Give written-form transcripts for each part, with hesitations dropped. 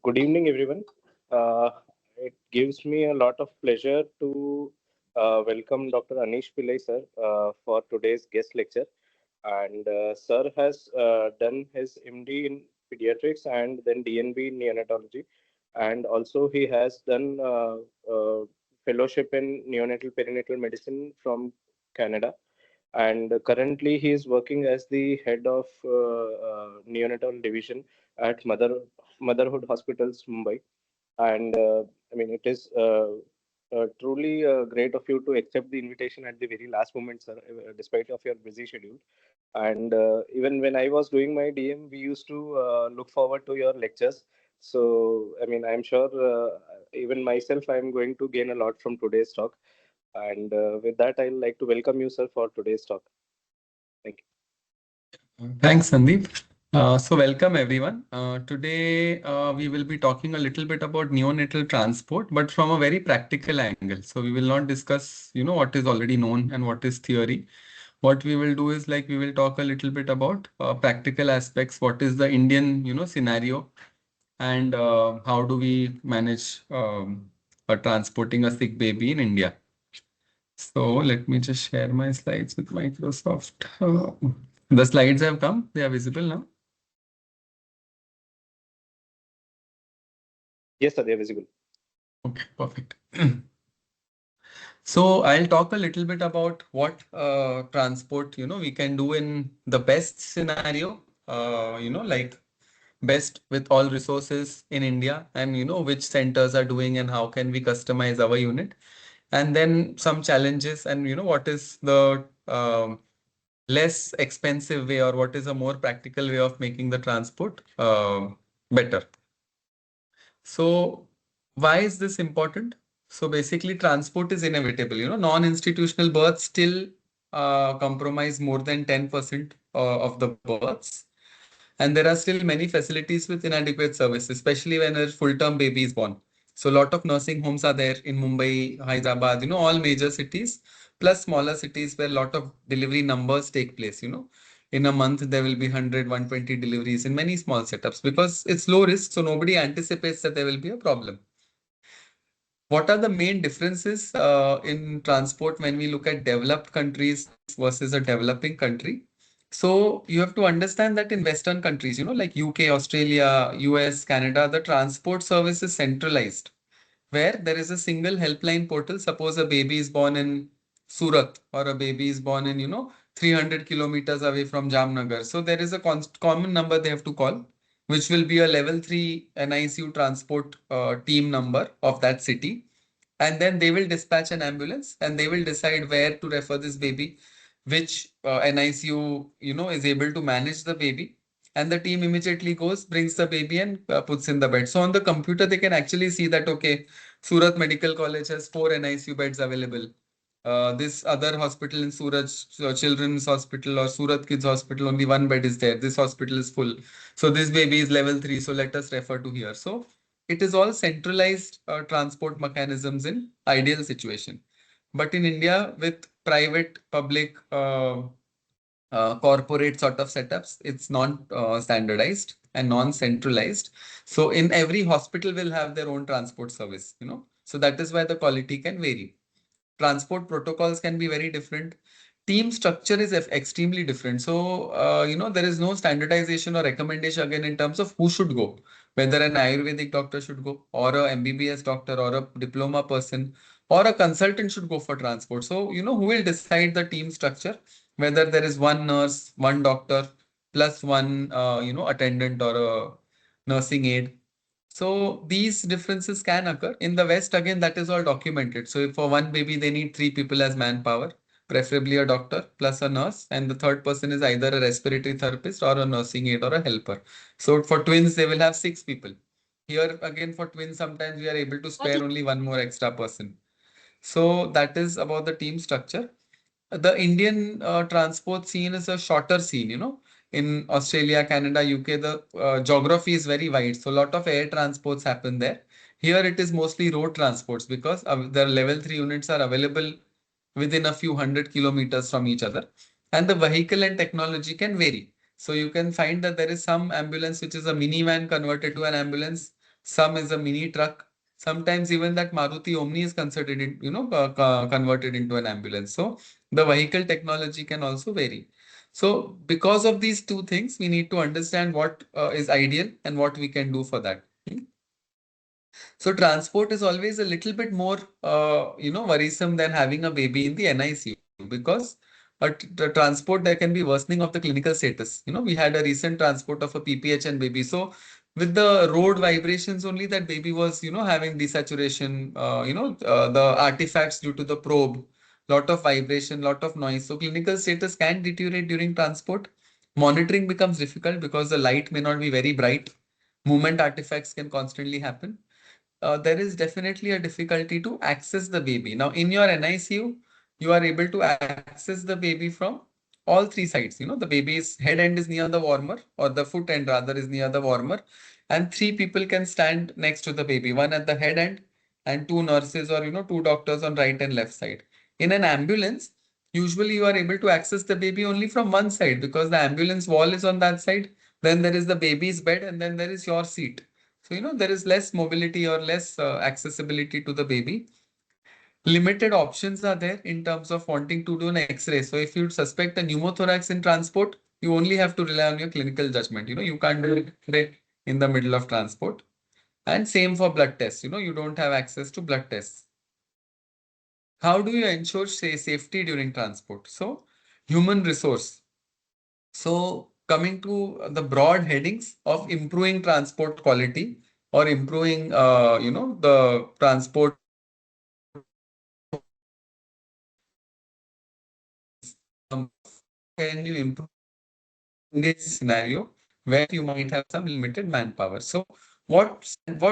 Good evening, everyone. Uh, it gives me a lot of pleasure to welcome Dr. Anish Pillai, sir, for today's guest lecture. And sir has done his MD in pediatrics and then DNB in neonatology. And also, he has done fellowship in neonatal perinatal medicine from Canada. And currently, he is working as the head of neonatal division at Motherhood Hospitals, Mumbai. And I mean, it is truly great of you to accept the invitation at the very last moment, sir, despite of your busy schedule. And even when I was doing my DM, we used to look forward to your lectures. So, I mean, I'm sure even myself, I'm going to gain a lot from today's talk. And with that, I'd like to welcome you, sir, for today's talk. Thank you. Thanks, Sandeep. Welcome everyone. Today, we will be talking a little bit about neonatal transport, but from a very practical angle. So we will not discuss, what is already known and what is theory. What we will do is like we will talk a little bit about practical aspects. What is the Indian, scenario, and how do we manage transporting a sick baby in India? So let me just share my slides with Microsoft. The slides have come. They are visible now. Yes, sir, they are visible. Okay, perfect. So I'll talk a little bit about what transport, we can do in the best scenario, like best with all resources in India, and which centers are doing and how can we customize our unit. And then some challenges and what is the less expensive way, or what is a more practical way of making the transport better. So why is this important? So basically, transport is inevitable. Non-institutional births still compromise more than 10% of the births. And there are still many facilities with inadequate service, especially when a full-term baby is born. So a lot of nursing homes are there in Mumbai, Hyderabad, all major cities, plus smaller cities where a lot of delivery numbers take place. In a month, there will be 100, 120 deliveries in many small setups because it's low risk. So nobody anticipates that there will be a problem. What are the main differences in transport when we look at developed countries versus a developing country? So you have to understand that in Western countries, like UK, Australia, US, Canada, the transport service is centralized, where there is a single helpline portal. Suppose a baby is born in Surat or a baby is born in, 300 kilometers away from Jamnagar. So there is a common number they have to call, which will be a level 3 NICU transport team number of that city. And then they will dispatch an ambulance and they will decide where to refer this baby, which NICU, is able to manage the baby. And the team immediately goes, brings the baby and puts in the bed. So on the computer, they can actually see that, okay, Surat Medical College has 4 NICU beds available. This other hospital in Surat, Children's Hospital or Surat Kids Hospital, only one bed is there. This hospital is full. So this baby is level 3. So let us refer to here. So it is all centralized transport mechanisms in ideal situation. But in India, with private, public, corporate sort of setups, it's not standardized and non-centralized. So in every hospital will have their own transport service, So that is why the quality can vary. Transport protocols can be very different. Team structure is extremely different. So, there is no standardization or recommendation again in terms of who should go, whether an Ayurvedic doctor should go, or a MBBS doctor, or a diploma person, or a consultant should go for transport. So, who will decide the team structure, whether there is one nurse, one doctor, plus one, attendant or a nursing aide. So these differences can occur. In the West, again, that is all documented. So if for one baby, they need 3 people as manpower, preferably a doctor plus a nurse, and the third person is either a respiratory therapist or a nursing aide or a helper. So for twins, they will have 6 people. Here again, for twins, sometimes we are able to spare only one more extra person. So that is about the team structure. The Indian transport scene is a shorter scene, In Australia, Canada, UK, the geography is very wide. So a lot of air transports happen there. Here it is mostly road transports because the level 3 units are available within a few 100 kilometers from each other. And the vehicle and technology can vary. So you can find that there is some ambulance which is a minivan converted to an ambulance, some is a mini truck. Sometimes even that Maruti Omni is considered, converted into an ambulance. So the vehicle technology can also vary. So because of these two things, we need to understand what is ideal and what we can do for that. So transport is always a little bit more, worrisome than having a baby in the NICU because the transport there can be worsening of the clinical status. We had a recent transport of a PPH and baby. So with the road vibrations only, that baby was, having desaturation, the artifacts due to the probe, lot of vibration, lot of noise. So clinical status can deteriorate during transport. Monitoring becomes difficult because the light may not be very bright. Movement artifacts can constantly happen. There is definitely a difficulty to access the baby. Now, in your NICU, you are able to access the baby from all three sides. The baby's head end is near the warmer, or the foot end rather is near the warmer, and three people can stand next to the baby, one at the head end, and two nurses or two doctors on right and left side. In an ambulance, usually you are able to access the baby only from one side because the ambulance wall is on that side. Then there is the baby's bed, and then there is your seat. So, there is less mobility or less accessibility to the baby. Limited options are there in terms of wanting to do an X-ray. So, if you suspect a pneumothorax in transport, you only have to rely on your clinical judgment. You can't do X-ray in the middle of transport. And same for blood tests. You don't have access to blood tests. How do you ensure safety during transport? So, human resource. So, coming to the broad headings of improving transport quality or improving, the transport can you improve in this scenario where you might have some limited manpower. So, what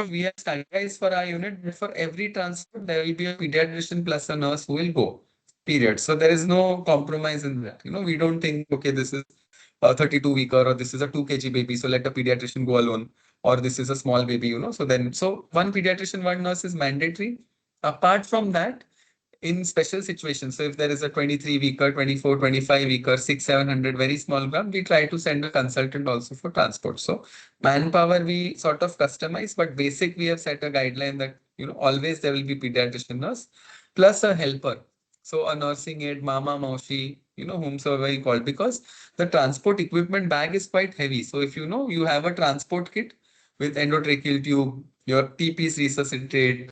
we have standardized for our unit, that for every transport there will be a pediatrician plus a nurse who will go. Period. So there is no compromise in that. We don't think, okay, this is a 32-weeker or this is a 2 kg baby, so let a pediatrician go alone, or this is a small baby. So one pediatrician, one nurse is mandatory. Apart from that, in special situations, so if there is a 23-weeker, 24, 25-weeker, 6, 700, very small gram, we try to send a consultant also for transport. So manpower we sort of customize, but basic we have set a guideline that, always there will be pediatrician nurse plus a helper. So a nursing aide, mama, maushi, whomsoever you call, because the transport equipment bag is quite heavy. So if you have a transport kit with endotracheal tube, your TPs resuscitate,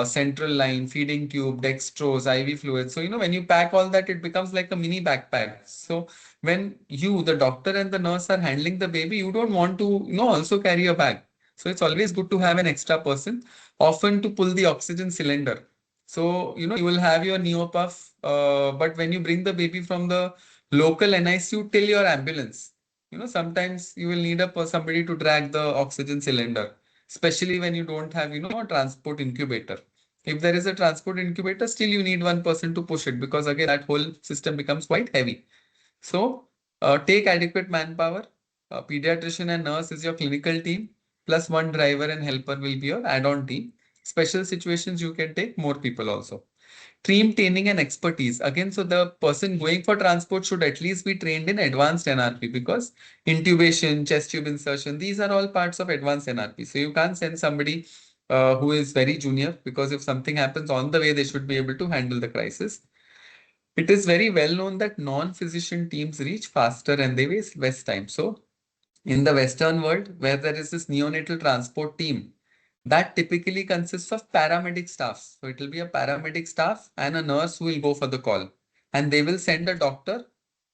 central line, feeding tube, dextrose, IV fluid. So, when you pack all that, it becomes like a mini backpack. So, when you, the doctor and the nurse are handling the baby, you don't want to, also carry a bag. So, it's always good to have an extra person, often to pull the oxygen cylinder. So, you will have your neopuff, but when you bring the baby from the local NICU till your ambulance, sometimes you will need somebody to drag the oxygen cylinder, especially when you don't have, a transport incubator. If there is a transport incubator, still you need one person to push it because again, that whole system becomes quite heavy. So take adequate manpower. Pediatrician and nurse is your clinical team, plus one driver and helper will be your add-on team. Special situations, you can take more people also. Team training and expertise. Again, so the person going for transport should at least be trained in advanced NRP because intubation, chest tube insertion, these are all parts of advanced NRP. So you can't send somebody who is very junior because if something happens on the way, they should be able to handle the crisis. It is very well known that non-physician teams reach faster and they waste less time. So in the Western world, where there is this neonatal transport team, that typically consists of paramedic staffs. So it will be a paramedic staff and a nurse who will go for the call. And they will send a doctor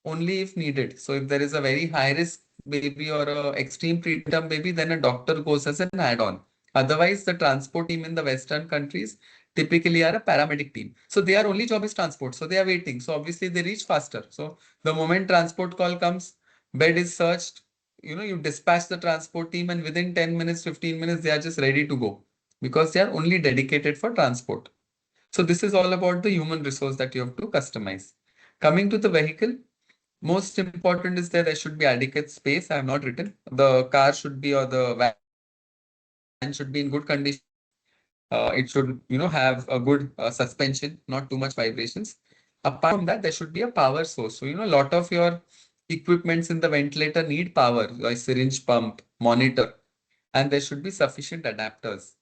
only if needed. So if there is a very high risk baby or a extreme preterm baby, then a doctor goes as an add-on. Otherwise, the transport team in the Western countries typically are a paramedic team. So their only job is transport. So they are waiting. So obviously they reach faster. So the moment transport call comes, bed is searched, you dispatch the transport team and within 10 minutes, 15 minutes, they are just ready to go because they are only dedicated for transport. So this is all about the human resource that you have to customize. Coming to the vehicle, most important is that there should be adequate space. I have not written. The car should be or the van should be in good condition. It should, have a good suspension, not too much vibrations. Apart from that, there should be a power source. So, a lot of your equipments in the ventilator need power, like syringe pump, monitor. and there should be sufficient adapters.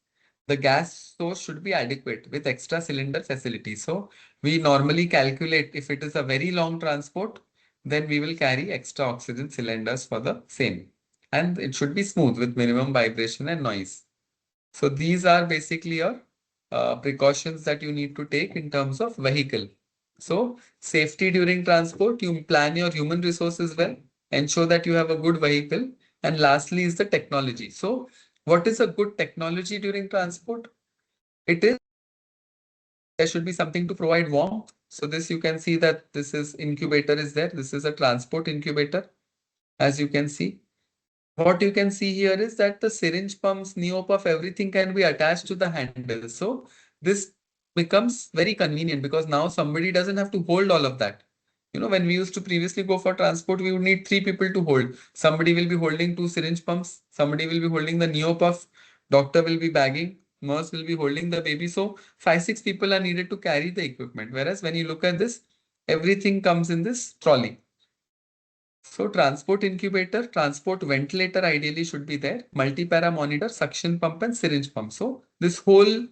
The gas source should be adequate with extra cylinder facility. So we normally calculate if it is a very long transport, then we will carry extra oxygen cylinders for the same. And it should be smooth with minimum vibration and noise. So these are basically your precautions that you need to take in terms of vehicle. So safety during transport, you plan your human resources well, ensure that you have a good vehicle, and lastly is the technology. So what is a good technology during transport? It is there should be something to provide warmth. So this you can see that this is incubator is there. This is a transport incubator, as you can see. What you can see here is that the syringe pumps, neopuff, everything can be attached to the handle. So this becomes very convenient because now somebody doesn't have to hold all of that. You know, when we used to previously go for transport, we would need three people to hold. Somebody will be holding two syringe pumps, somebody will be holding the neopuff, doctor will be bagging, nurse will be holding the baby. So five, six people are needed to carry the equipment. Whereas when you look at this, everything comes in this trolley. So transport incubator, transport ventilator ideally should be there, multi-para monitor, suction pump and syringe pump. So this whole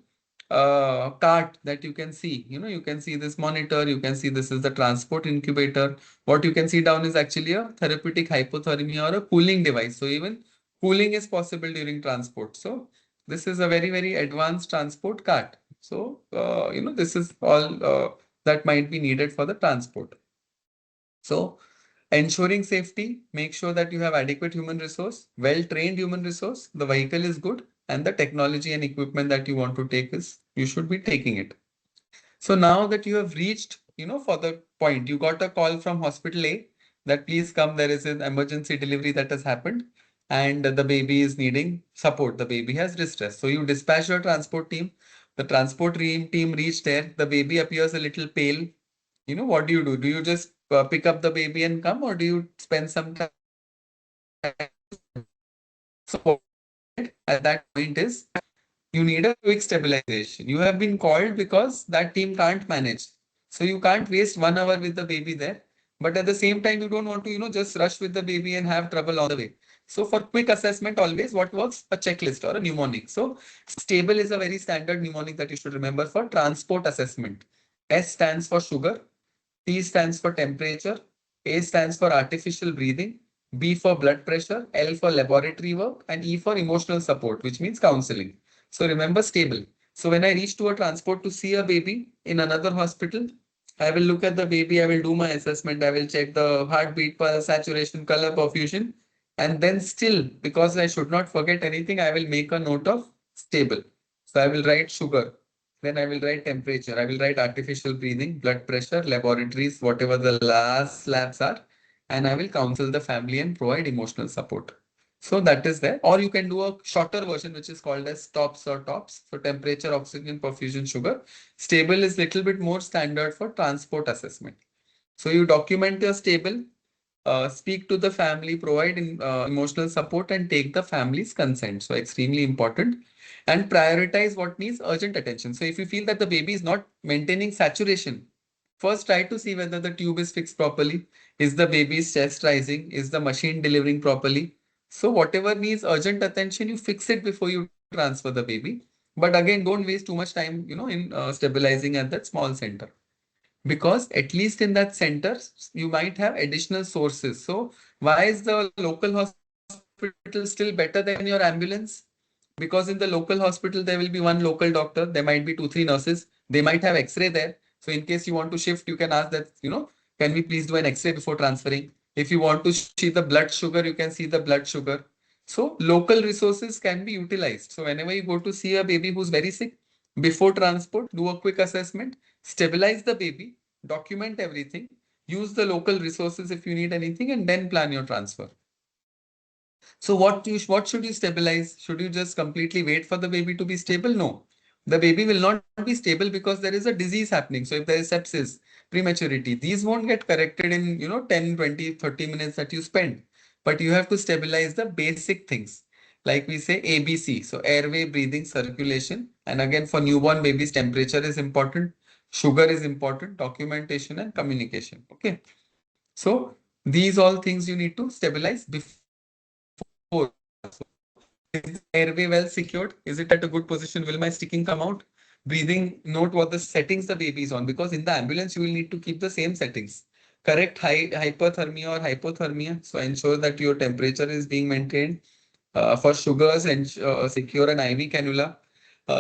cart that you can see, you know, you can see this monitor, you can see this is the transport incubator. What you can see down is actually a therapeutic hypothermia or a cooling device. So even cooling is possible during transport. So this is a very, very advanced transport cart. So, this is all that might be needed for the transport. So ensuring safety, make sure that you have adequate human resource, well-trained human resource, the vehicle is good, and the technology and equipment that you want to take is, you should be taking it. So now that you have reached, for the point, you got a call from hospital A that please come, there is an emergency delivery that has happened and the baby is needing support. The baby has distress. So you dispatch your transport team. The transport team reached there. The baby appears a little pale. What do you do? Do you just pick up the baby and come, or do you spend some time? So what at that point is you need a quick stabilization. You have been called because that team can't manage. So you can't waste 1 hour with the baby there. But at the same time, you don't want to, just rush with the baby and have trouble on the way. So for quick assessment, always what works? A checklist or a mnemonic. So stable is a very standard mnemonic that you should remember for transport assessment. S stands for sugar. T stands for temperature, A stands for artificial breathing, B for blood pressure, L for laboratory work, and E for emotional support, which means counseling. So remember stable. So when I reach to a transport to see a baby in another hospital, I will look at the baby, I will do my assessment, I will check the heartbeat, pulse, saturation, color, perfusion, and then still, because I should not forget anything, I will make a note of stable. So I will write sugar, then I will write temperature. I will write artificial breathing, blood pressure, laboratories, whatever the last labs are. And I will counsel the family and provide emotional support. So that is there. Or you can do a shorter version, which is called as stops or tops. So temperature, oxygen, perfusion, sugar. Stable is little bit more standard for transport assessment. So you document your stable, speak to the family, provide emotional support, and take the family's consent. So extremely important. And prioritize what needs urgent attention. So if you feel that the baby is not maintaining saturation, first try to see whether the tube is fixed properly. Is the baby's chest rising? Is the machine delivering properly? So whatever needs urgent attention, you fix it before you transfer the baby. But again, don't waste too much time, in stabilizing at that small center, because at least in that center you might have additional sources. So why is the local hospital still better than your ambulance? Because in the local hospital there will be one local doctor, there might be two three nurses, they might have x-ray there. So in case you want to shift, you can ask that, can we please do an x-ray before transferring? If you want to see the blood sugar, you can see the blood sugar. So local resources can be utilized. So whenever you go to see a baby who's very sick, before transport, do a quick assessment, stabilize the baby, document everything, use the local resources if you need anything, and then plan your transfer. So what should you stabilize? Should you just completely wait for the baby to be stable? No. The baby will not be stable because there is a disease happening. So if there is sepsis, prematurity, these won't get corrected in 10, 20, 30 minutes that you spend. But you have to stabilize the basic things. Like we say ABC. So airway, breathing, circulation. And again for newborn babies, temperature is important, sugar is important, documentation and communication. Okay. So these all things you need to stabilize before transport. So Is the airway well secured? Is it at a good position? Will my sticking come out? Breathing, note what the settings the baby is on, because in the ambulance you will need to keep the same settings. Correct hyperthermia or hypothermia. So ensure that your temperature is being maintained. For sugars, and secure an IV cannula.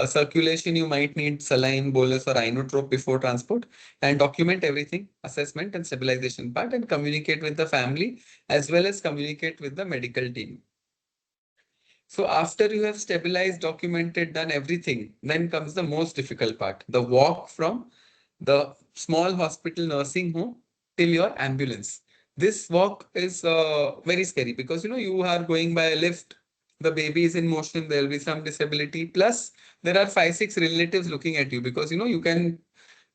Circulation, you might need saline, bolus, or inotrope before transport. And document everything, assessment and stabilization part, and communicate with the family as well as communicate with the medical team. So after you have stabilized, documented, done everything, then comes the most difficult part, the walk from the small hospital nursing home till your ambulance. This walk is very scary because you are going by a lift, the baby is in motion, there will be some disability. Plus, there are five, six relatives looking at you because you can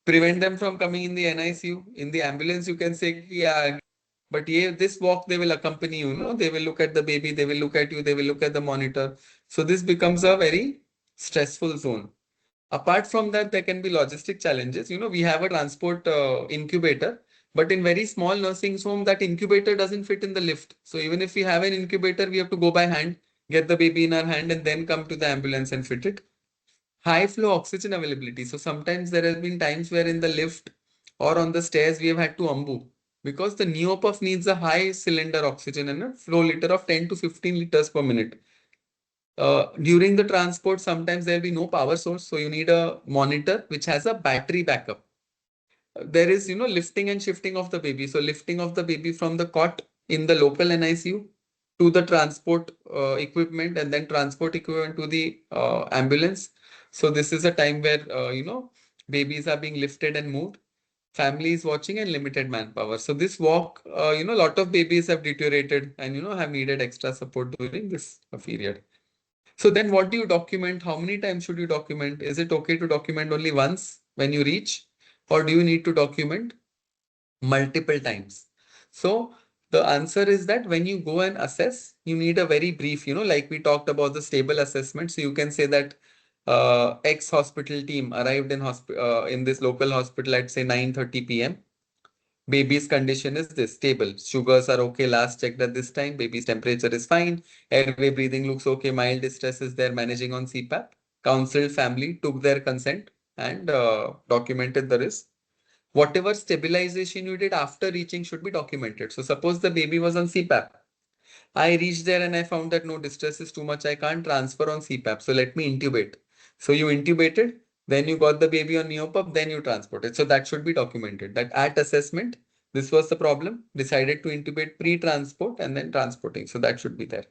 prevent them from coming in the NICU. In the ambulance, you can say, yeah, but yeah, this walk they will accompany you, they will look at the baby, they will look at you, they will look at the monitor. So this becomes a very stressful zone. Apart from that, there can be logistic challenges. We have a transport incubator, but in very small nursing home, that incubator doesn't fit in the lift. So even if we have an incubator, we have to go by hand, get the baby in our hand, and then come to the ambulance and fit it. High flow oxygen availability. So sometimes there have been times where in the lift or on the stairs we have had to ambu because the neopuff needs a high cylinder oxygen and a flow liter of 10 to 15 liters per minute. During the transport, sometimes there will be no power source, so you need a monitor which has a battery backup. There is, lifting and shifting of the baby. So lifting of the baby from the cot in the local NICU to the transport equipment, and then transport equipment to the ambulance. So this is a time where, babies are being lifted and moved. Family is watching and limited manpower. So this walk, a lot of babies have deteriorated and, have needed extra support during this period. So then what do you document? How many times should you document? Is it okay to document only once when you reach, or do you need to document multiple times? So the answer is that when you go and assess, you need a very brief, like we talked about the stable assessment. So you can say that X hospital team arrived in this local hospital at say 9:30 p.m. Baby's condition is this stable. Sugars are okay. Last checked at this time. Baby's temperature is fine. Airway breathing looks okay. Mild distress is there. Managing on CPAP. Counseled family, took their consent and documented the risk. Whatever stabilization you did after reaching should be documented. So suppose the baby was on CPAP. I reached there and I found that no, distress is too much. I can't transfer on CPAP. So let me intubate. So you intubated, then you got the baby on neopup, then you transported. So that should be documented. That at assessment, this was the problem. Decided to intubate pre-transport and then transporting. So that should be there.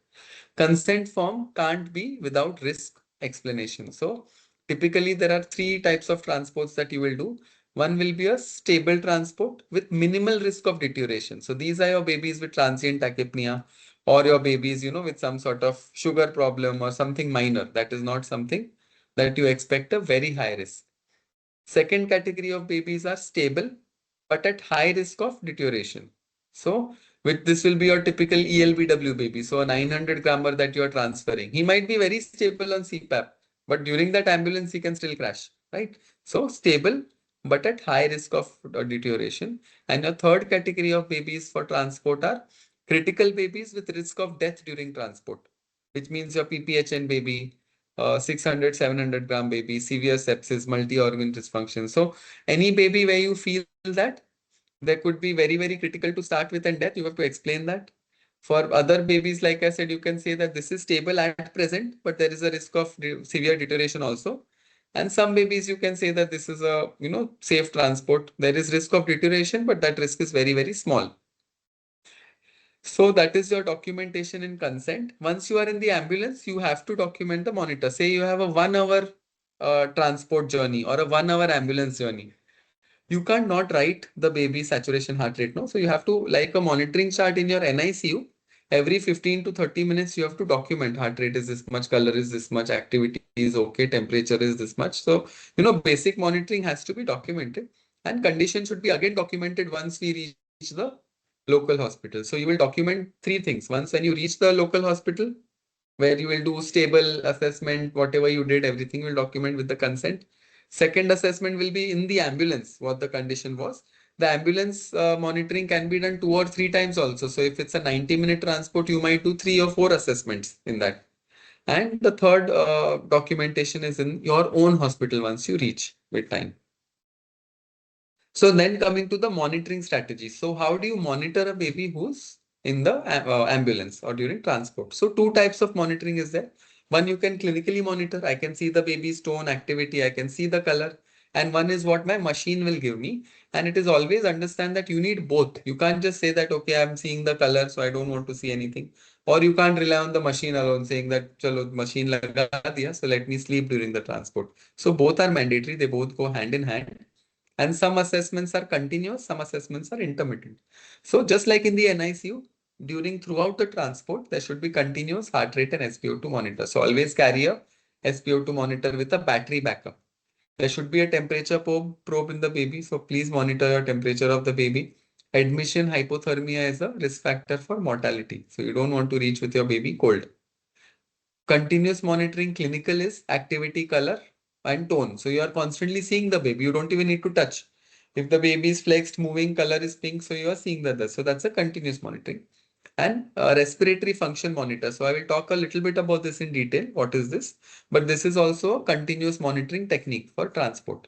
Consent form can't be without risk explanation. So typically there are three types of transports that you will do. One will be a stable transport with minimal risk of deterioration. So these are your babies with transient tachypnea or your babies, with some sort of sugar problem or something minor. That is not something that you expect a very high risk. Second category of babies are stable, but at high risk of deterioration. So, with this will be your typical ELBW baby. So, a 900 grammer that you are transferring. He might be very stable on CPAP, but during that ambulance, he can still crash, right? So, stable, but at high risk of deterioration. And a third category of babies for transport are critical babies with risk of death during transport, which means your PPHN baby, 600, 700 gram baby, severe sepsis, multi-organ dysfunction. So any baby where you feel that there could be very, very critical to start with and death, you have to explain that. For other babies, like I said, you can say that this is stable at present, but there is a risk of severe deterioration also. And some babies, you can say that this is a, safe transport. There is risk of deterioration, but that risk is very, very small. So that is your documentation and consent. Once you are in the ambulance, you have to document the monitor. Say you have a 1 hour transport journey or a 1 hour ambulance journey. You can't not write the baby saturation heart rate, no? So you have to, like a monitoring chart in your NICU, every 15 to 30 minutes, you have to document heart rate is this much, color is this much, activity is okay, temperature is this much. So, basic monitoring has to be documented, and condition should be again documented once we reach the local hospital. So you will document three things. Once when you reach the local hospital, where you will do stable assessment, whatever you did, everything will document with the consent. Second assessment will be in the ambulance, what the condition was. The ambulance monitoring can be done 2 or 3 times also. So if it's a 90-minute transport, you might do 3 or 4 assessments in that. And the third documentation is in your own hospital once you reach with time. So then coming to the monitoring strategy. So how do you monitor a baby who's in the ambulance or during transport? So two types of monitoring is there. One, you can clinically monitor. I can see the baby's tone, activity. I can see the color. And one is what my machine will give me. And it is always understand that you need both. You can't just say that, okay, I'm seeing the color, so I don't want to see anything. Or you can't rely on the machine alone saying that, chalo, machine laga diya, so let me sleep during the transport. So both are mandatory. They both go hand in hand. And some assessments are continuous, some assessments are intermittent. So just like in the NICU, during throughout the transport, there should be continuous heart rate and SpO2 monitor. So always carry a SpO2 monitor with a battery backup. There should be a temperature probe in the baby. So please monitor your temperature of the baby. Admission hypothermia is a risk factor for mortality. So you don't want to reach with your baby cold. Continuous monitoring clinical is activity, color, and tone. So you are constantly seeing the baby. You don't even need to touch. If the baby is flexed, moving, color is pink, so you are seeing the other. So that's a continuous monitoring. And respiratory function monitor. So I will talk a little bit about this in detail. What is this? But this is also a continuous monitoring technique for transport.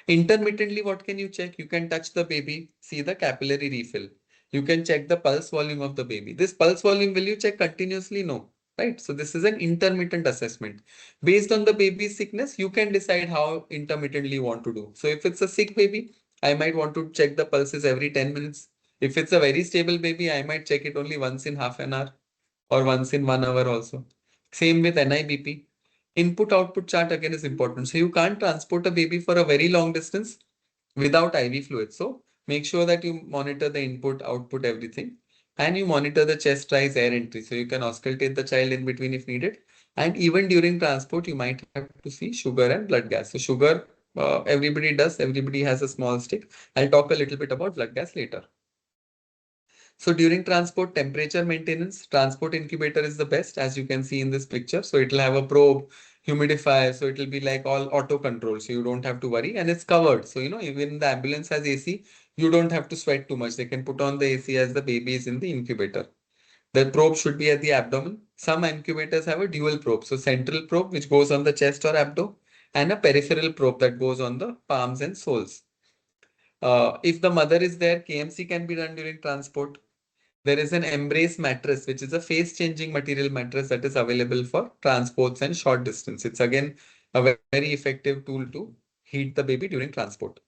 Intermittently, what can you check? You can touch the baby, see the capillary refill. You can check the pulse volume of the baby. This pulse volume, will you check continuously? No, right? So this is an intermittent assessment. Based on the baby's sickness, you can decide how intermittently you want to do. So if it's a sick baby, I might want to check the pulses every 10 minutes. If it's a very stable baby, I might check it only once in half an hour or once in 1 hour also. Same with NIBP. Input output chart again is important. So you can't transport a baby for a very long distance without IV fluid. So make sure that you monitor the input, output, everything. And you monitor the chest rise air entry. So you can auscultate the child in between if needed. And even during transport, you might have to see sugar and blood gas. So sugar, everybody does. Everybody has a small stick. I'll talk a little bit about blood gas later. So during transport, temperature maintenance, transport incubator is the best, as you can see in this picture. So it'll have a probe, humidifier, so it'll be like all auto control, so you don't have to worry, and it's covered. So even the ambulance has AC, you don't have to sweat too much. They can put on the AC as the baby is in the incubator. The probe should be at the abdomen. Some incubators have a dual probe, so central probe which goes on the chest or abdo, and a peripheral probe that goes on the palms and soles. If the mother is there, KMC can be done during transport. There is an Embrace mattress, which is a phase-changing material mattress that is available for transports and short distance. It's again a very effective tool to heat the baby during transport.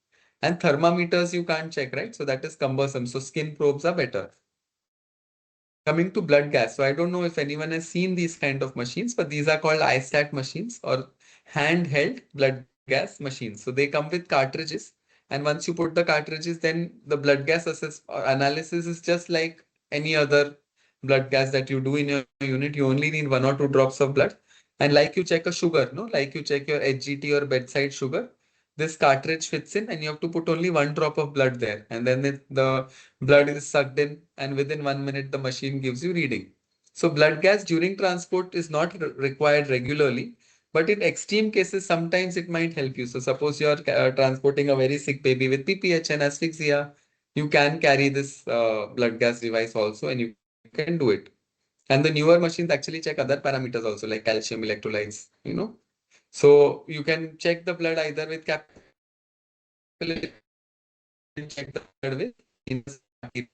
And thermometers you can't check, right? So that is cumbersome. So skin probes are better. Coming to blood gas. So I don't know if anyone has seen these kind of machines, but these are called iStat machines or handheld blood gas machines. So they come with cartridges. And once you put the cartridges, then the blood gas analysis is just like any other blood gas that you do in your unit. You only need 1 or 2 drops of blood. And like you check a sugar, no, like you check your HGT or bedside sugar, this cartridge fits in and you have to put only 1 drop of blood there. And then the blood is sucked in, and within 1 minute, the machine gives you reading. So blood gas during transport is not required regularly, but in extreme cases, sometimes it might help you. So suppose you are transporting a very sick baby with PPH and asphyxia, you can carry this blood gas device also, and you can do it. And the newer machines actually check other parameters also, like calcium, electrolytes. So you can check the blood either with capillary filtration or you can check the blood with intravenous arterial filtration.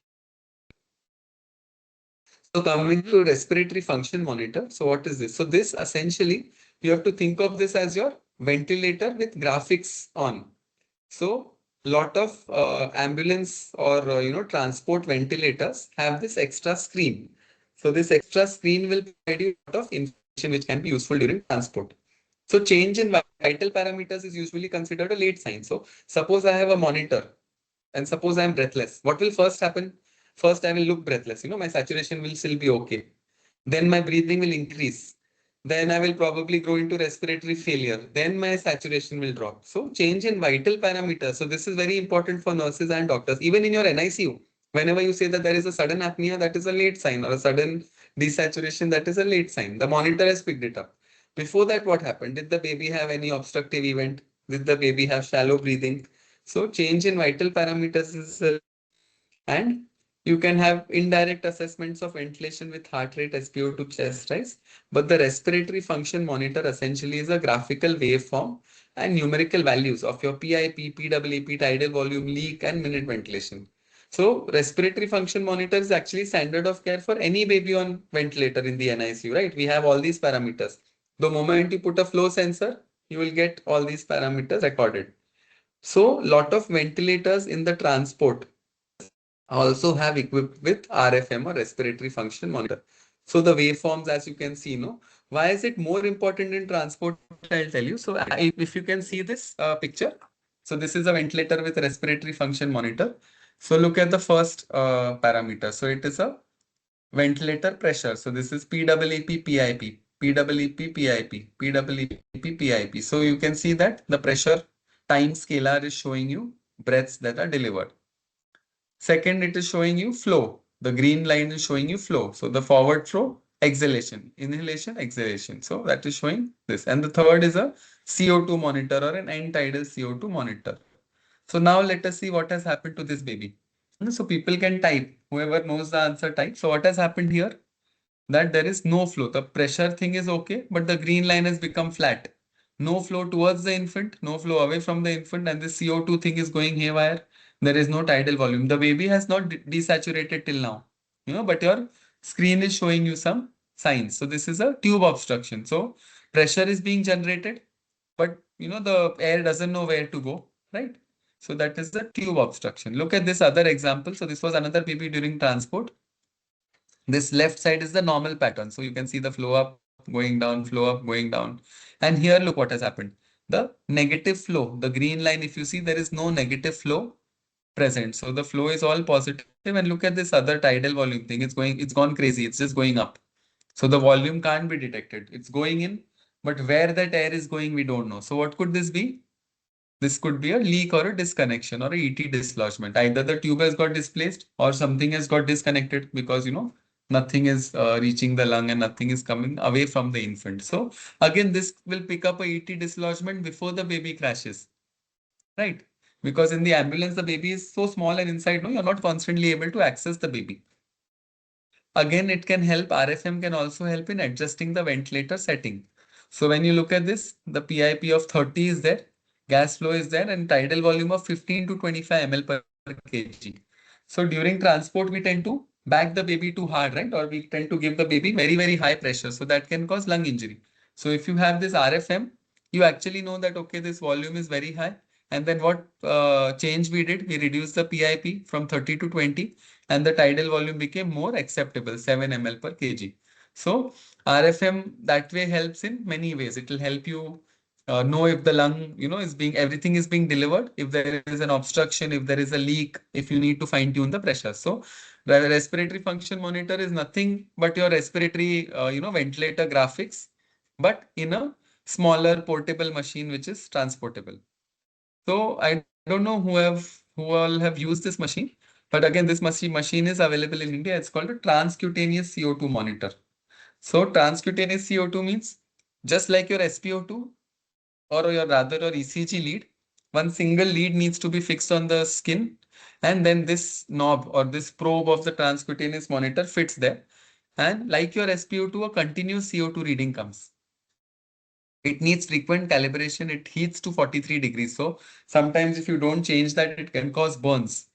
So coming to respiratory function monitor. So what is this? So this essentially, you have to think of this as your ventilator with graphics on. So lot of ambulance or transport ventilators have this extra screen. So this extra screen will provide you a lot of information which can be useful during transport. So change in vital parameters is usually considered a late sign. So suppose I have a monitor and suppose I am breathless. What will first happen? First, I will look breathless. My saturation will still be okay. Then my breathing will increase. Then I will probably go into respiratory failure. Then my saturation will drop. So change in vital parameters. So this is very important for nurses and doctors. Even in your NICU, whenever you say that there is a sudden apnea, that is a late sign, or a sudden desaturation, that is a late sign. The monitor has picked it up. Before that, what happened? Did the baby have any obstructive event? Did the baby have shallow breathing? So change in vital parameters is and You can have indirect assessments of ventilation with heart rate, SpO2, chest rise. But the respiratory function monitor essentially is a graphical waveform and numerical values of your PIP, PWP, tidal volume, leak, and minute ventilation. So respiratory function monitor is actually standard of care for any baby on ventilator in the NICU, right? We have all these parameters. The moment you put a flow sensor, you will get all these parameters recorded. So lot of ventilators in the transport also have equipped with RFM or respiratory function monitor. So the waveforms, as you can see, no, why is it more important in transport? I'll tell you. So if you can see this picture, so this is a ventilator with respiratory function monitor. So look at the first parameter. So it is a ventilator pressure. So this is PEEP PIP, PEEP PIP, PEEP PIP. So you can see that the pressure time scalar is showing you breaths that are delivered. Second, it is showing you flow. The green line is showing you flow. So the forward flow, exhalation, inhalation, exhalation. So that is showing this. And the third is a CO2 monitor or an end tidal CO2 monitor. So now let us see what has happened to this baby. So people can type. Whoever knows the answer type. So what has happened here? That there is no flow. The pressure thing is okay, but the green line has become flat. No flow towards the infant, no flow away from the infant, and the CO2 thing is going haywire. There is no tidal volume. The baby has not desaturated till now, but your screen is showing you some signs. So this is a tube obstruction. So pressure is being generated, but the air doesn't know where to go, right? So that is the tube obstruction. Look at this other example. So this was another baby during transport. This left side is the normal pattern. So you can see the flow up, going down, flow up, going down. And here, look what has happened. The negative flow, the green line, if you see, there is no negative flow present. So the flow is all positive. And look at this other tidal volume thing. It's gone crazy. It's just going up. So the volume can't be detected. It's going in, but where that air is going, we don't know. So what could this be? This could be a leak or a disconnection or a ET dislodgement. Either the tube has got displaced or something has got disconnected because nothing is reaching the lung and nothing is coming away from the infant. So again, this will pick up a ET dislodgement before the baby crashes, right? Because in the ambulance, the baby is so small and inside, no, you're not constantly able to access the baby. Again, it can help. RFM can also help in adjusting the ventilator setting. So when you look at this, the PIP of 30 is there, gas flow is there, and tidal volume of 15 to 25 ml per kg. So during transport, we tend to back the baby too hard, right? Or we tend to give the baby very, very high pressure. So that can cause lung injury. So if you have this RFM, you actually know that, okay, this volume is very high. And then what change we did? We reduced the PIP from 30 to 20 and the tidal volume became more acceptable, 7 ml per kg. So RFM that way helps in many ways. It will help you know if the lung, is being, everything is being delivered, if there is an obstruction, if there is a leak, if you need to fine tune the pressure. So the respiratory function monitor is nothing but your respiratory, ventilator graphics, but in a smaller portable machine, which is transportable. So I don't know who all have used this machine, but again, this machine is available in India. It's called a transcutaneous CO2 monitor. So transcutaneous CO2 means just like your SpO2 or your rather your ECG lead, one single lead needs to be fixed on the skin, and then this knob or this probe of the transcutaneous monitor fits there. And like your SpO2, a continuous CO2 reading comes. It needs frequent calibration. It heats to 43 degrees. So sometimes if you don't change that, it can cause burns.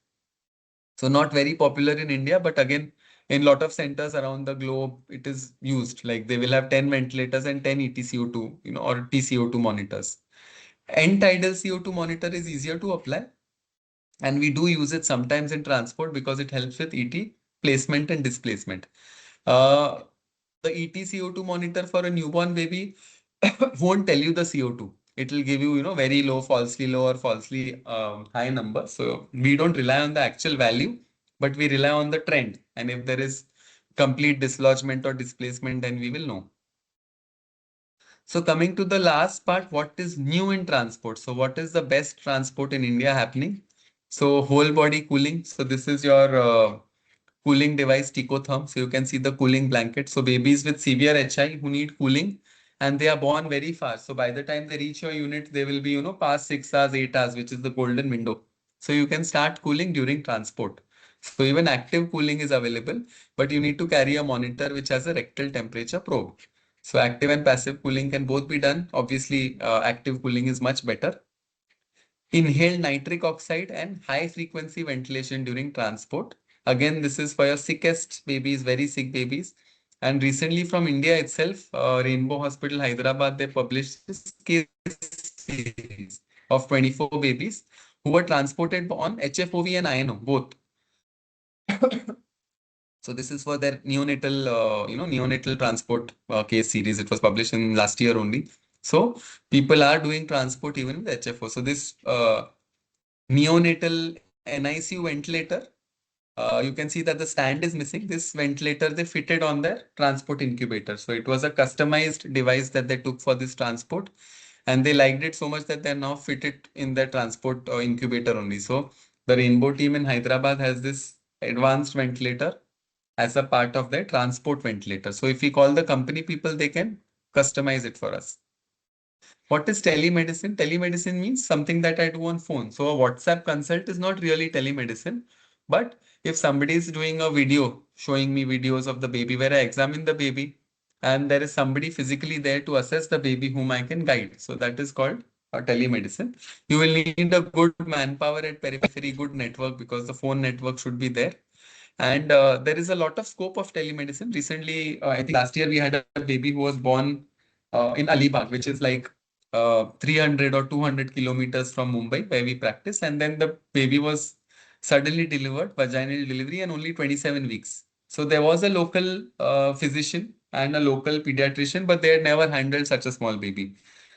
So not very popular in India, but again, in lot of centers around the globe, it is used. Like they will have 10 ventilators and 10 ETCO2, or TCO2 monitors. End tidal CO2 monitor is easier to apply, and we do use it sometimes in transport because it helps with ET placement and displacement. Uh, the ETCO2 monitor for a newborn baby won't tell you the CO2. It will give you, very low, falsely low or falsely high number. So we don't rely on the actual value, but we rely on the trend. And if there is complete dislodgement or displacement, then we will know. So coming to the last part, what is new in transport? So what is the best transport in India happening? So whole body cooling. So this is your cooling device Ticotherm. So you can see the cooling blanket. So babies with severe HI who need cooling and they are born very fast. So by the time they reach your unit, they will be, past 6 hours, 8 hours, which is the golden window. So you can start cooling during transport. So even active cooling is available, but you need to carry a monitor which has a rectal temperature probe. So active and passive cooling can both be done. Obviously, active cooling is much better. Inhale nitric oxide and high frequency ventilation during transport. Again, this is for your sickest babies, very sick babies. And recently from India itself, Rainbow Hospital Hyderabad, they published this case series of 24 babies who were transported on HFOV and INO, both. So this is for their neonatal transport case series. It was published in last year only. So people are doing transport even with HFO. So this neonatal NICU ventilator, you can see that the stand is missing. This ventilator they fitted on their transport incubator. So it was a customized device that they took for this transport, and they liked it so much that they're now fitted in their transport incubator only. So the Rainbow team in Hyderabad has this advanced ventilator as a part of their transport ventilator. So if we call the company people, they can customize it for us. What is telemedicine? Telemedicine means something that I do on phone. So a WhatsApp consult is not really telemedicine. But if somebody is doing a video, showing me videos of the baby where I examine the baby, and there is somebody physically there to assess the baby whom I can guide. So that is called telemedicine. You will need a good manpower at periphery, good network, because the phone network should be there. And there is a lot of scope of telemedicine. Recently, I think last year we had a baby who was born in Alibag, which is like 300 or 200 kilometers from Mumbai, where we practice. And then the baby was suddenly delivered, vaginal delivery, and only 27 weeks. So there was a local physician and a local pediatrician, but they had never handled such a small baby.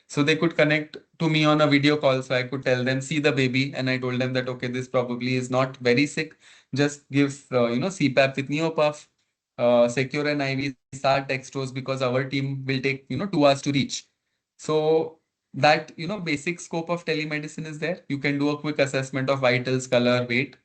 So they could connect to me on a video call. So I could tell them, see the baby. And I told them that, okay, this probably is not very sick. Just give, CPAP with Neopuff, secure an IV, start dextrose, because our team will take, 2 hours to reach. So that, basic scope of telemedicine is there. You can do a quick assessment of vitals, color, weight.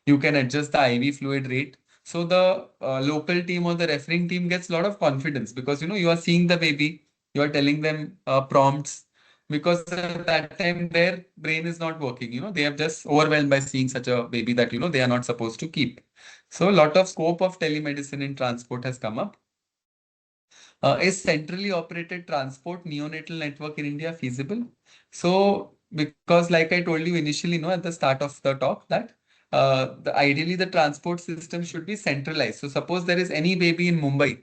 You can adjust the IV fluid rate. So the local team or the referring team gets a lot of confidence because, you are seeing the baby, you are telling them prompts, because at that time their brain is not working. They have just overwhelmed by seeing such a baby that, they are not supposed to keep. So a lot of scope of telemedicine in transport has come up. Is centrally operated transport neonatal network in India feasible? So, because like I told you initially, at the start of the talk, that ideally the transport system should be centralized. So, suppose there is any baby in Mumbai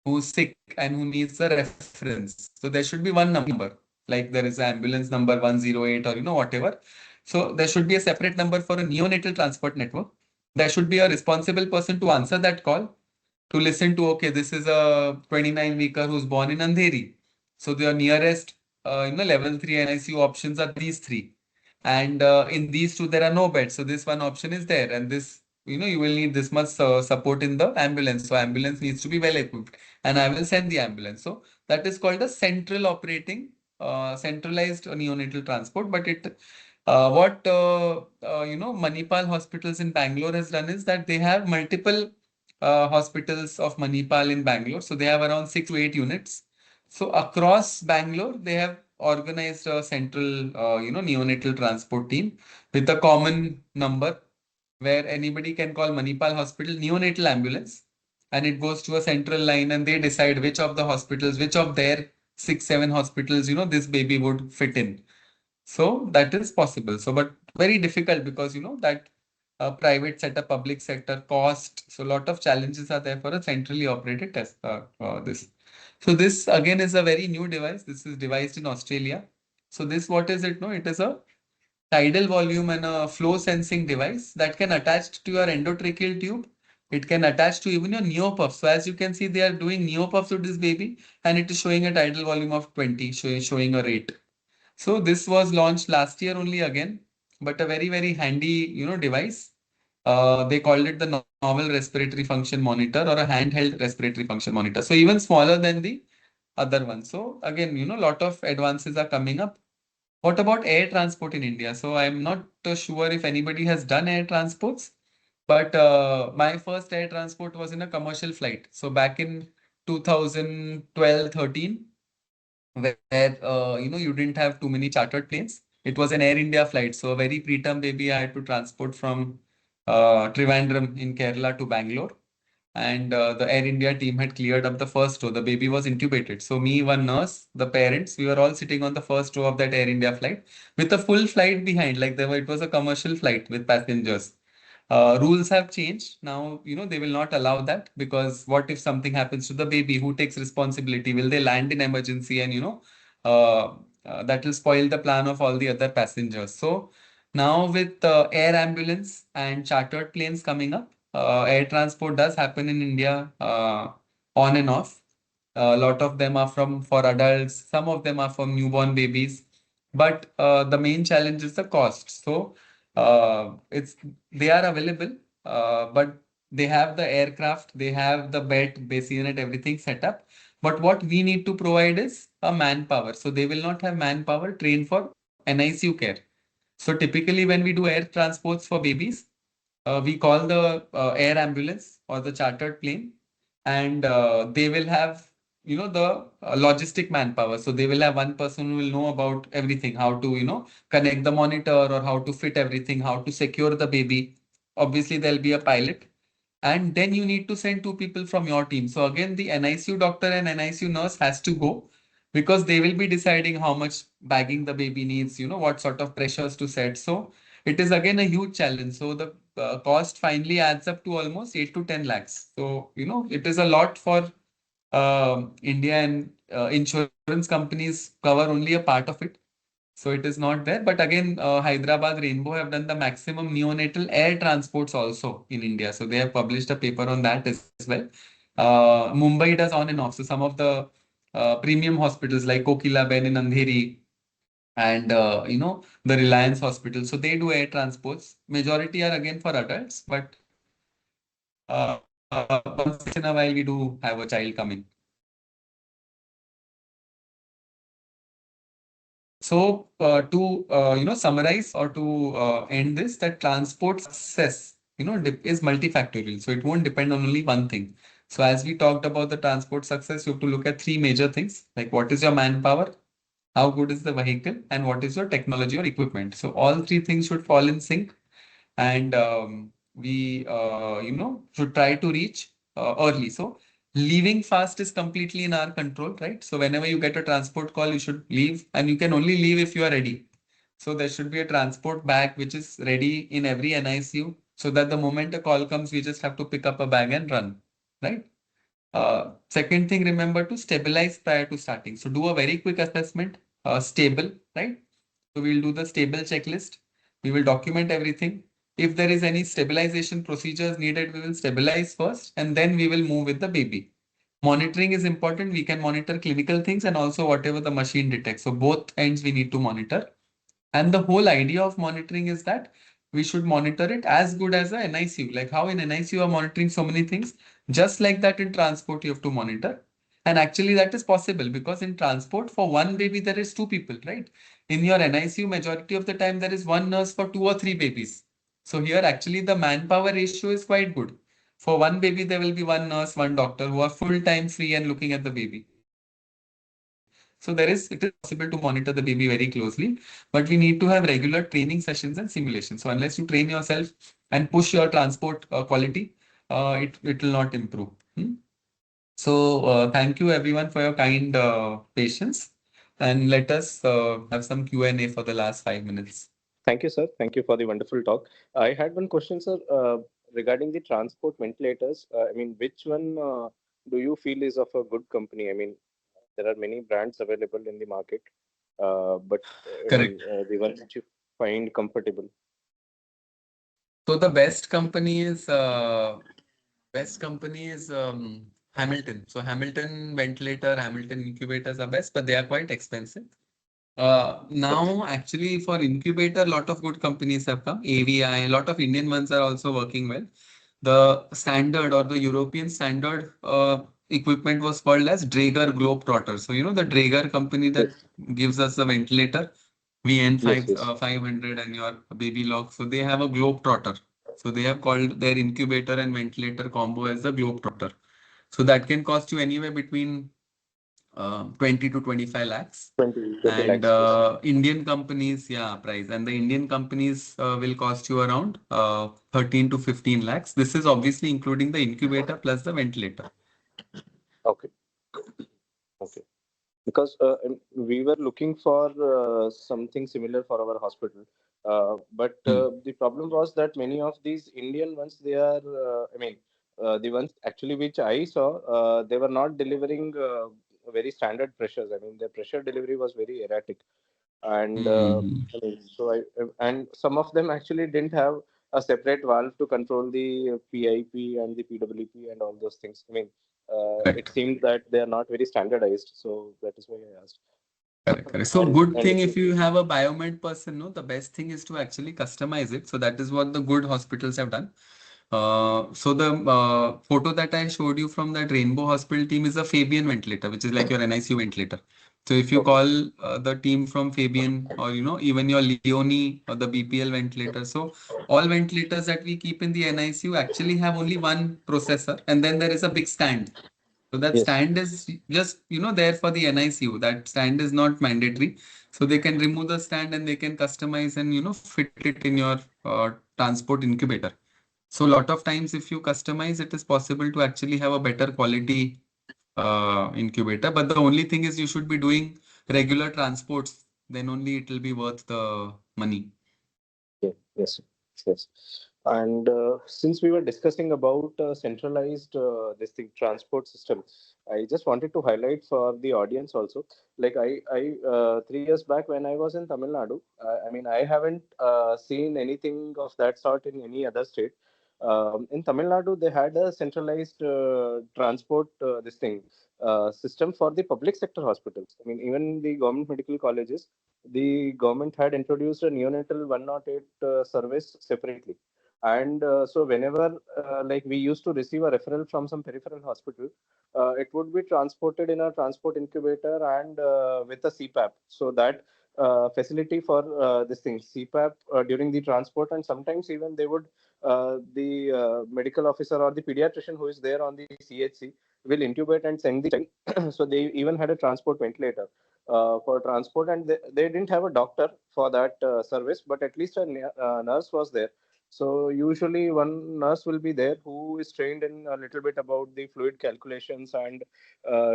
who's sick and who needs a reference. So, there should be one number, like there is an ambulance number 108 or whatever. So, there should be a separate number for a neonatal transport network. There should be a responsible person to answer that call, to listen to, okay, this is a 29-weeker who's born in Andheri. So the nearest, level 3 NICU options are these three. And in these two, there are no beds. So this one option is there. And this, you will need this much support in the ambulance. So ambulance needs to be well equipped. And I will send the ambulance. So that is called a central operating, centralized neonatal transport. But Manipal hospitals in Bangalore has done is that they have multiple hospitals of Manipal in Bangalore. So they have around 6 to 8 units. So across Bangalore, they have organized a central, neonatal transport team with a common number where anybody can call Manipal Hospital neonatal ambulance, and it goes to a central line, and they decide which of the hospitals, which of their 6, 7 hospitals, this baby would fit in. So that is possible. So, but very difficult because that private sector, public sector, cost. So, a lot of challenges are there for a centrally operated test. This. So, this again is a very new device. This is devised in Australia. So, this what is it? No, it is a tidal volume and a flow sensing device that can attach to your endotracheal tube. It can attach to even your neopuff. So, as you can see, they are doing neopuff to this baby, and it is showing a tidal volume of 20, showing a rate. So this was launched last year only again, but a very, very handy, device. They called it the novel respiratory function monitor or a handheld respiratory function monitor. So even smaller than the other one. So again, a lot of advances are coming up. What about air transport in India? So I'm not sure if anybody has done air transports, but my first air transport was in a commercial flight. So back in 2012, 13, where you didn't have too many chartered planes. It was an Air India flight, so a very preterm baby I had to transport from Trivandrum in Kerala to Bangalore. And the Air India team had cleared up the first row. The baby was intubated. So me, one nurse, the parents, we were all sitting on the first row of that Air India flight with a full flight behind. Like it was a commercial flight with passengers. Rules have changed now. They will not allow that, because what if something happens to the baby? Who takes responsibility? Will they land in emergency? And uh, that will spoil the plan of all the other passengers. So now with air ambulance and chartered planes coming up, air transport does happen in India on and off. A lot of them are from for adults. Some of them are for newborn babies. But the main challenge is the cost. So it's they are available, but they have the aircraft, they have the bed, base unit, everything set up. But what we need to provide is a manpower. So they will not have manpower trained for NICU care. So typically, when we do air transports for babies, we call the air ambulance or the chartered plane, and they will have the logistic manpower. So they will have one person who will know about everything, how to connect the monitor, or how to fit everything, how to secure the baby. Obviously, there'll be a pilot, and then you need to send two people from your team. So again, the NICU doctor and NICU nurse has to go, because they will be deciding how much bagging the baby needs, what sort of pressures to set. So it is again a huge challenge. So the cost finally adds up to almost 8 to 10 lakhs. So, it is a lot for India, and insurance companies cover only a part of it. So it is not there. But again, Hyderabad Rainbow have done the maximum neonatal air transports also in India. So they have published a paper on that as well. Mumbai does on and off. So some of the premium hospitals like Kokila Ben in Andheri, and the Reliance Hospital. So they do air transports. Majority are again for adults, but once in a while we do have a child coming. So to summarize, or to end this, that transport success is multifactorial. So it won't depend on only one thing. So as we talked about the transport success, you have to look at three major things, like what is your manpower, how good is the vehicle, and what is your technology or equipment. So all three things should fall in sync, and we should try to reach early. So leaving fast is completely in our control, right? So whenever you get a transport call, you should leave, and you can only leave if you are ready. So there should be a transport bag which is ready in every NICU, so that the moment a call comes, we just have to pick up a bag and run, right? Second thing, remember to stabilize prior to starting. So do a very quick assessment, stable, right? So we'll do the stable checklist. We will document everything. If there is any stabilization procedures needed, we will stabilize first, and then we will move with the baby. Monitoring is important. We can monitor clinical things and also whatever the machine detects. So both ends we need to monitor. And the whole idea of monitoring is that we should monitor it as good as a NICU. Like how in NICU you are monitoring so many things, just like that in transport you have to monitor. And actually that is possible, because in transport for one baby there is two people, right? In your NICU, majority of the time there is one nurse for two or three babies. So here actually the manpower ratio is quite good. For one baby there will be one nurse, one doctor who are full time free and looking at the baby. So it is possible to monitor the baby very closely, but we need to have regular training sessions and simulations. So unless you train yourself and push your transport quality, it will not improve. So thank you everyone for your kind patience, and let us have some Q&A for the last 5 minutes. Thank you, sir. Thank you for the wonderful talk. I had one question, sir, regarding the transport ventilators. I mean, which one do you feel is of a good company? I mean, there are many brands available in the market, but I mean, Correct. the one which you find comfortable. So the best company is Hamilton. So Hamilton ventilator, Hamilton incubators are best, but they are quite expensive. Okay. Now, actually, for incubator, a lot of good companies have come. AVI, a lot of Indian ones are also working well. The standard or the European standard equipment was called as Draeger Globetrotter. So, the Draeger company that Yes. gives us the ventilator, VN5 Yes. Yes. 500 and your baby lock. So, they have a Globetrotter. So, they have called their incubator and ventilator combo as the Globetrotter. So, that can cost you anywhere between 20 to 25 lakhs. 20 And lakhs. Yes. Indian companies, yeah, price. And the Indian companies will cost you around 13 to 15 lakhs. This is obviously including the incubator plus the ventilator. Okay. Okay. Because we were looking for something similar for our hospital, but Hmm. the problem was that many of these Indian ones, they are, the ones actually which I saw, they were not delivering very standard pressures. I mean, their pressure delivery was very erratic, and Hmm. and some of them actually didn't have a separate valve to control the PIP and the PWP and all those things. I mean, it Correct. seemed that they are not very standardized, so that is why I asked. Correct, correct. So And good and thing if you have a biomed person, no, the best thing is to actually customize it. So that is what the good hospitals have done. So the photo that I showed you from that Rainbow Hospital team is a Fabian ventilator, which is like your NICU ventilator. So if you okay, call the team from Fabian or even your Leone or the BPL ventilator, so all ventilators that we keep in the NICU actually have only one processor, and then there is a big stand. So that yes, stand is just there for the NICU. That stand is not mandatory. So they can remove the stand and they can customize and fit it in your transport incubator. So a lot of times if you customize, it is possible to actually have a better quality incubator. But the only thing is you should be doing regular transports. Then only it will be worth the money. yeah, yes, yes. And since we were discussing about centralized this thing transport system, I just wanted to highlight for the audience also. Like 3 years back when I was in Tamil Nadu, I mean I haven't seen anything of that sort in any other state. In Tamil Nadu, they had a centralized transport this thing system for the public sector hospitals. I mean, even the government medical colleges, the government had introduced a neonatal 108 service separately. And so whenever like we used to receive a referral from some peripheral hospital, it would be transported in a transport incubator and with a CPAP. So that facility for this thing CPAP during the transport, and sometimes even they would the medical officer or the pediatrician who is there on the CHC will intubate and send the child. So they even had a transport ventilator for transport, and they didn't have a doctor for that service, but at least a nurse was there. So usually one nurse will be there who is trained in a little bit about the fluid calculations and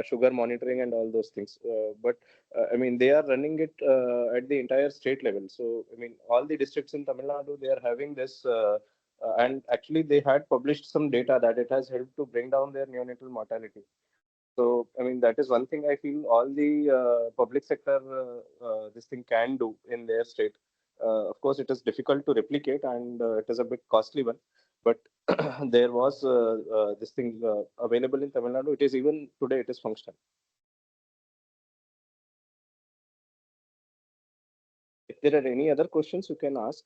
sugar monitoring and all those things. But I mean, they are running it at the entire state level. So I mean, all the districts in Tamil Nadu, they are having this. And actually, they had published some data that it has helped to bring down their neonatal mortality. So, I mean, that is one thing I feel all the public sector this thing can do in their state. Of course, it is difficult to replicate and it is a bit costly one. But there was this thing available in Tamil Nadu. It is even today, it is functional. If there are any other questions, you can ask.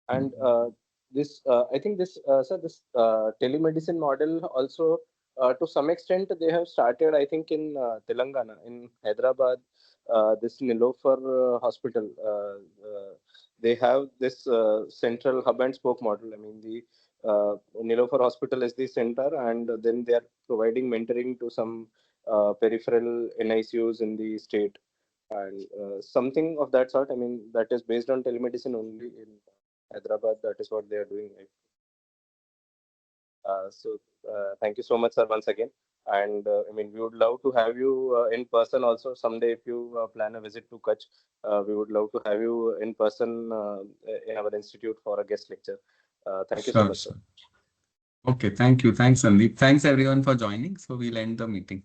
And this, I think this, sir, this telemedicine model also, to some extent, they have started, I think, in Telangana, in Hyderabad, this Nilofer hospital. They have this central hub and spoke model. I mean, the Nilofer hospital is the center, and then they are providing mentoring to some peripheral NICUs in the state. And something of that sort, I mean, that is based on telemedicine only in Hyderabad. That is what they are doing. Right? Thank you so much, sir, once again. And I mean, we would love to have you in person also someday. If you plan a visit to Kutch, we would love to have you in person in our institute for a guest lecture. Thank you so Sure, much, sir. sure. Okay, thank you. Thanks, Sandeep. Thanks everyone for joining. So we'll end the meeting.